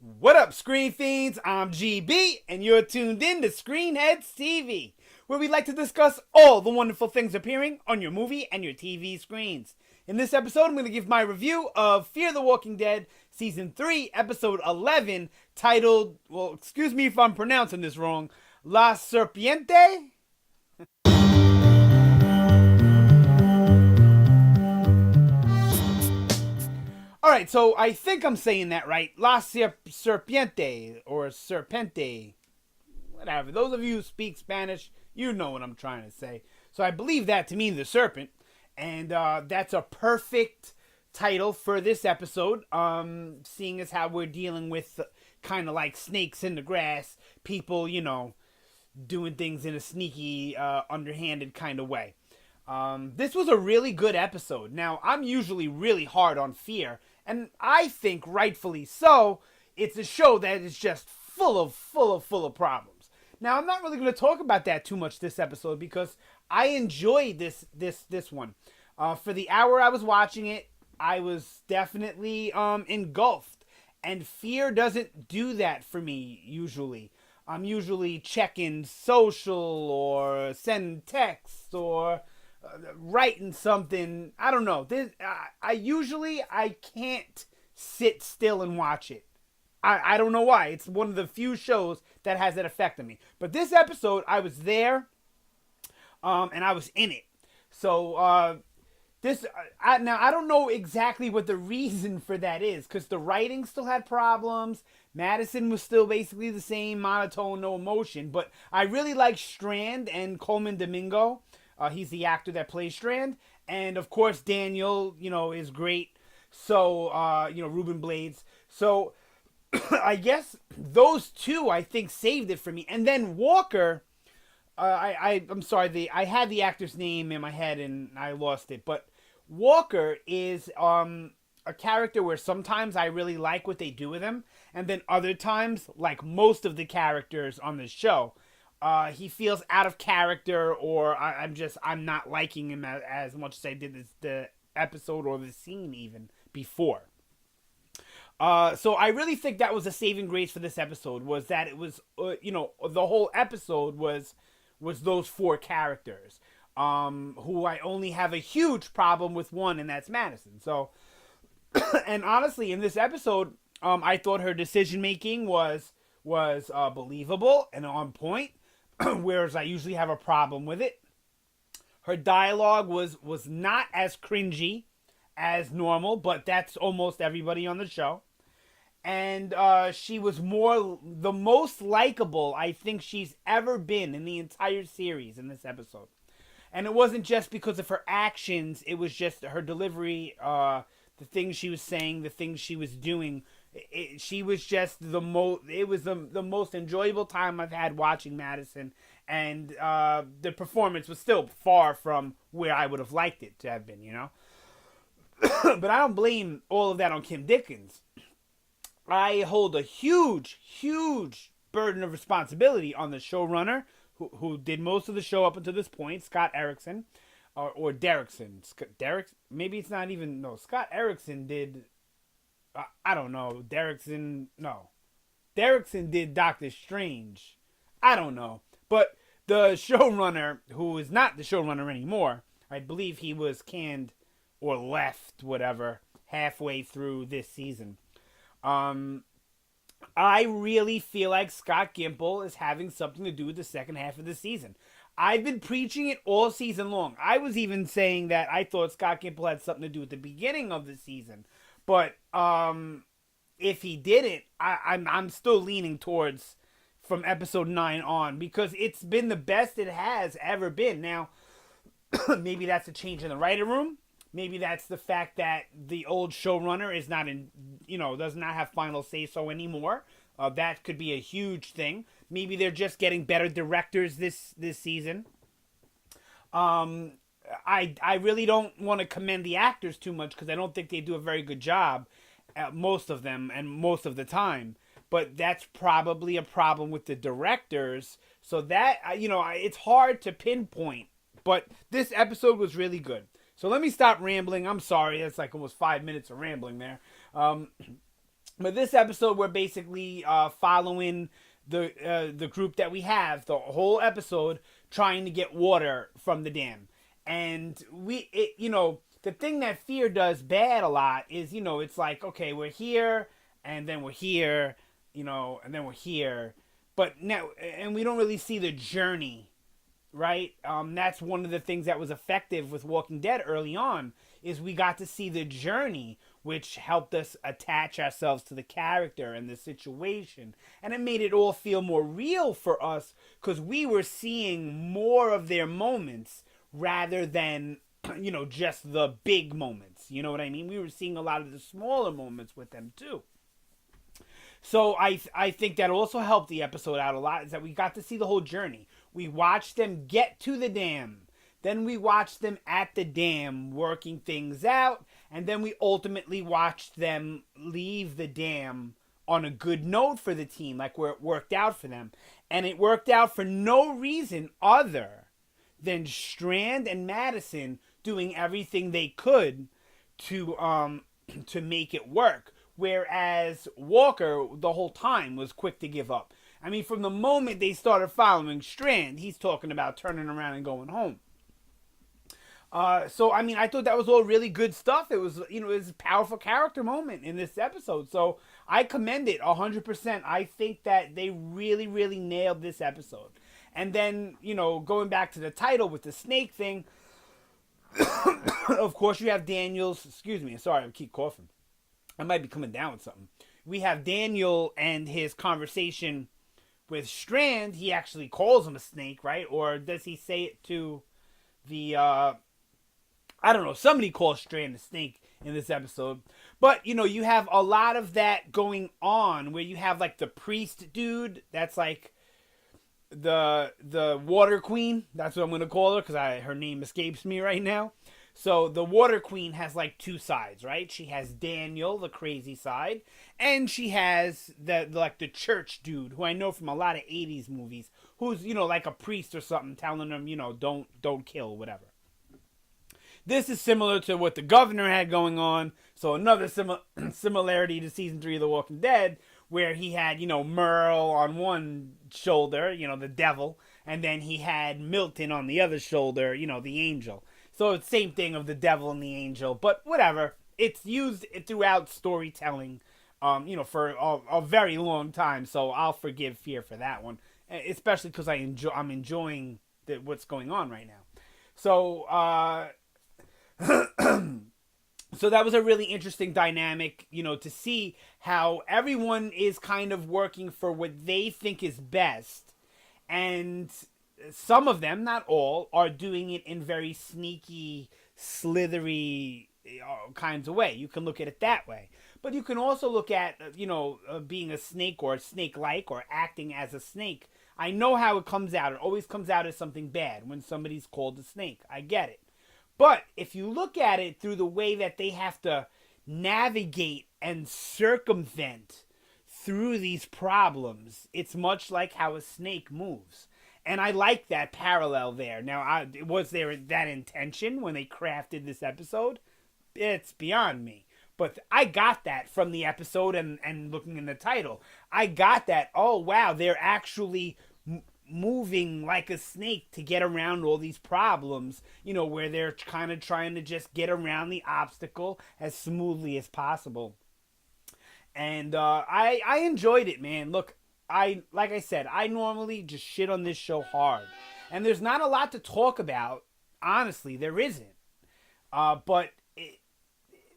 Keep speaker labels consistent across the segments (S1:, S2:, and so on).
S1: What up, Screen Fiends? I'm GB, and you're tuned in to Headz TV, where we like to discuss all the wonderful things appearing on your movie and your TV screens. In this episode, I'm going to give my review of Fear the Walking Dead Season 3, Episode 11, titled, well, excuse me if I'm pronouncing this wrong, La Serpiente? Alright, so I think I'm saying that right. La Serpiente, or Serpente. Whatever. Those of you who speak Spanish, you know what I'm trying to say. So I believe that to mean the serpent. And that's a perfect title for this episode. Seeing as how we're dealing with kind of like snakes in the grass. People, doing things in a sneaky, underhanded kind of way. This was a really good episode. Now, I'm usually really hard on Fear, and I think rightfully so. It's a show that is just full of problems. Now, I'm not really going to talk about that too much this episode because I enjoyed this one. For the hour I was watching it, I was definitely engulfed, and Fear doesn't do that for me usually. I'm usually checking social or sending texts or writing something. I don't know. I can't sit still and watch it. I don't know why. It's one of the few shows that has that effect on me. But this episode, I was there, and I was in it. So now I don't know exactly what the reason for that is, because the writing still had problems. Madison was still basically the same, monotone, no emotion. But I really like Strand and Coleman Domingo. He's the actor that plays Strand. And, of course, Daniel, is great. So, Ruben Blades. So, I guess those two, I think, saved it for me. And then Walker, I'm sorry, I had the actor's name in my head and I lost it. But Walker is a character where sometimes I really like what they do with him. And then other times, like most of the characters on the show, he feels out of character, or I'm not liking him as much as I did the episode or the scene even before. So I really think that was a saving grace for this episode, was that it was, the whole episode was those four characters, who I only have a huge problem with one, and that's Madison. So, and honestly, in this episode, I thought her decision making was believable and on point. Whereas I usually have a problem with it. Her dialogue was not as cringy as normal, but that's almost everybody on the show. And she was the most likable I think she's ever been in the entire series in this episode. And it wasn't just because of her actions, it was just her delivery, the things she was saying, the things she was doing. She was just it was the most enjoyable time I've had watching Madison, and the performance was still far from where I would have liked it to have been, But I don't blame all of that on Kim Dickens. I hold a huge burden of responsibility on the showrunner who did most of the show up until this point, Scott Erickson, or Derrickson. Maybe it's not even, no, Scott Erickson did... I don't know. Derrickson did Doctor Strange. I don't know. But the showrunner, who is not the showrunner anymore, I believe he was canned or left, whatever, halfway through this season. I really feel like Scott Gimple is having something to do with the second half of the season. I've been preaching it all season long. I was even saying that I thought Scott Gimple had something to do with the beginning of the season. But if he didn't, I'm still leaning towards from episode 9 on, because it's been the best it has ever been. Now, maybe that's a change in the writer room. Maybe that's the fact that the old showrunner is not does not have final say so anymore. That could be a huge thing. Maybe they're just getting better directors this season. I really don't want to commend the actors too much, because I don't think they do a very good job, most of them and most of the time. But that's probably a problem with the directors. So that, it's hard to pinpoint. But this episode was really good. So let me stop rambling. I'm sorry. It's like almost 5 minutes of rambling there. But this episode, we're basically following the group that we have the whole episode trying to get water from the dam, and the thing that Fear does bad a lot is it's like, okay, we're here and then we're here, and then we're here, but now and we don't really see the journey, right? That's one of the things that was effective with Walking Dead early on, is we got to see the journey, which helped us attach ourselves to the character and the situation, and it made it all feel more real for us because we were seeing more of their moments rather than just the big moments. You know what I mean? We were seeing a lot of the smaller moments with them too. So I think that also helped the episode out a lot, is that we got to see the whole journey. We watched them get to the dam. Then we watched them at the dam working things out. And then we ultimately watched them leave the dam on a good note for the team, like where it worked out for them. And it worked out for no reason other than Strand and Madison doing everything they could to make it work. Whereas Walker, the whole time, was quick to give up. I mean, from the moment they started following Strand, he's talking about turning around and going home. So, I mean, I thought that was all really good stuff. It was, it was a powerful character moment in this episode. So, I commend it 100%. I think that they really, really nailed this episode. And then, going back to the title with the snake thing, of course, you have Daniel's, excuse me, sorry, I keep coughing. I might be coming down with something. We have Daniel and his conversation with Strand. He actually calls him a snake, right? Or does he say it to the, I don't know, somebody calls Strand a snake in this episode. But, you have a lot of that going on where you have, like, the priest dude. That's, like, the water queen. That's what I'm going to call her because her name escapes me right now. So the Water Queen has like two sides, right? She has Daniel, the crazy side, and she has the church dude, who I know from a lot of 80s movies, who's, like a priest or something, telling them, don't kill, whatever. This is similar to what the governor had going on. So another similarity to season 3 of The Walking Dead, where he had, Merle on one shoulder, the devil, and then he had Milton on the other shoulder, the angel. So it's the same thing of the devil and the angel, but whatever. It's used throughout storytelling, for a very long time. So I'll forgive Fear for that one, especially because I'm enjoying what's going on right now. So, so that was a really interesting dynamic, to see how everyone is kind of working for what they think is best, and some of them, not all, are doing it in very sneaky, slithery kinds of way. You can look at it that way. But you can also look at, being a snake or a snake-like or acting as a snake. I know how it comes out. It always comes out as something bad when somebody's called a snake. I get it. But if you look at it through the way that they have to navigate and circumvent through these problems, it's much like how a snake moves. And I like that parallel there. Now, was there that intention when they crafted this episode? It's beyond me. But I got that from the episode and looking in the title. I got that, oh, wow, they're actually moving like a snake to get around all these problems, where they're kind of trying to just get around the obstacle as smoothly as possible. And I enjoyed it, man. Look, like I said, I normally just shit on this show hard. And there's not a lot to talk about. Honestly, there isn't. But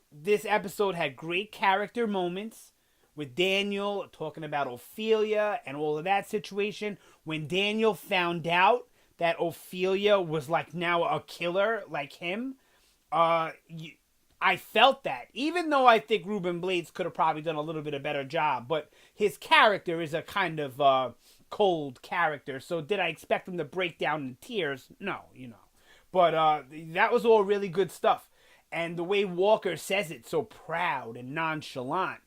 S1: this episode had great character moments with Daniel talking about Ophelia and all of that situation. When Daniel found out that Ophelia was like now a killer like him, I felt that, even though I think Ruben Blades could have probably done a little bit of better job, but his character is a kind of cold character. So did I expect him to break down in tears? No, But that was all really good stuff. And the way Walker says it, so proud and nonchalant,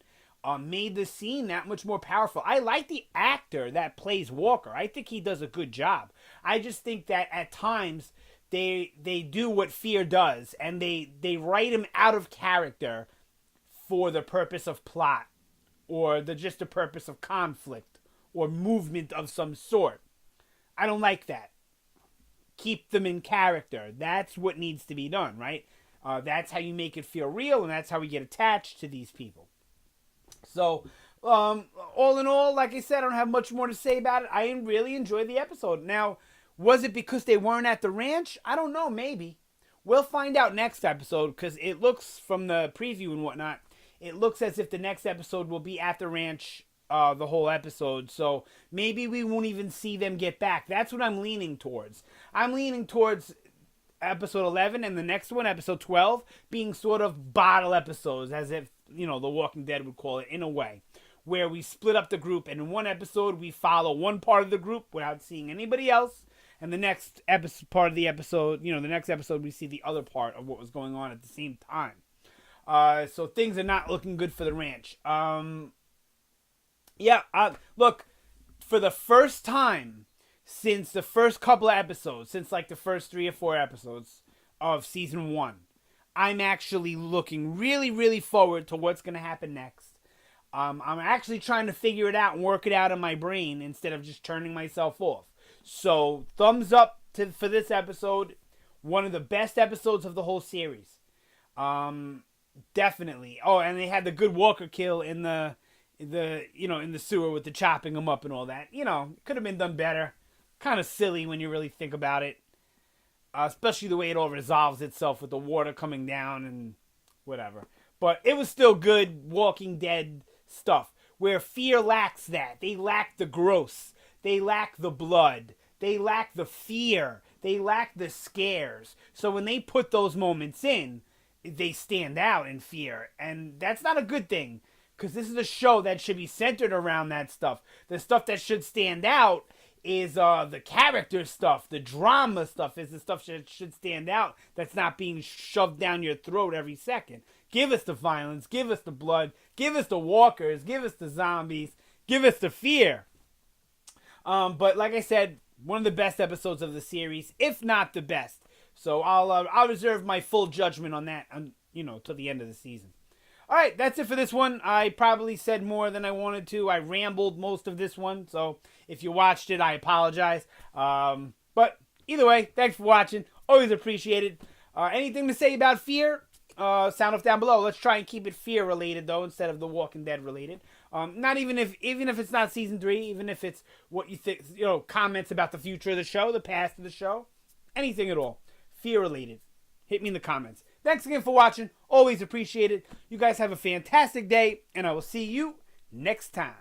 S1: made the scene that much more powerful. I like the actor that plays Walker. I think he does a good job. I just think that at times they do what Fear does, and they write him out of character for the purpose of plot or just the purpose of conflict or movement of some sort. I don't like that. Keep them in character. That's what needs to be done, right? That's how you make it feel real, and that's how we get attached to these people. So, all in all, like I said, I don't have much more to say about it. I really enjoyed the episode. Now, was it because they weren't at the ranch? I don't know, maybe. We'll find out next episode, because it looks, from the preview and whatnot, it looks as if the next episode will be at the ranch the whole episode. So maybe we won't even see them get back. That's what I'm leaning towards. I'm leaning towards episode 11 and the next one, episode 12, being sort of bottle episodes, as if, The Walking Dead would call it, in a way, where we split up the group, and in one episode we follow one part of the group without seeing anybody else, and the next part of the episode, the next episode, we see the other part of what was going on at the same time. So things are not looking good for the ranch. Look, for the first time since the first couple of episodes, since like the first 3 or 4 episodes of season 1, I'm actually looking really, really forward to what's going to happen next. I'm actually trying to figure it out and work it out in my brain instead of just turning myself off. So, thumbs up for this episode. One of the best episodes of the whole series. Definitely. Oh, and they had the good Walker kill in the in the sewer with the chopping them up and all that. Could have been done better. Kind of silly when you really think about it. Especially the way it all resolves itself with the water coming down and whatever. But it was still good Walking Dead stuff. Where Fear lacks that. They lack the gross. They lack the blood. They lack the fear. They lack the scares. So when they put those moments in, they stand out in Fear. And that's not a good thing. Because this is a show that should be centered around that stuff. The stuff that should stand out is the character stuff. The drama stuff is the stuff that should stand out. That's not being shoved down your throat every second. Give us the violence. Give us the blood. Give us the walkers. Give us the zombies. Give us the fear. But like I said, one of the best episodes of the series, if not the best. So I'll reserve my full judgment on that, till the end of the season. All right, that's it for this one. I probably said more than I wanted to. I rambled most of this one, so if you watched it, I apologize. But either way, thanks for watching. Always appreciate it. Anything to say about Fear? Sound off down below. Let's try and keep it Fear related though, instead of The Walking Dead related. Not even if it's not season 3, even if it's what you think, comments about the future of the show, the past of the show, anything at all, Fear related. Hit me in the comments. Thanks again for watching. Always appreciate it. You guys have a fantastic day, and I will see you next time.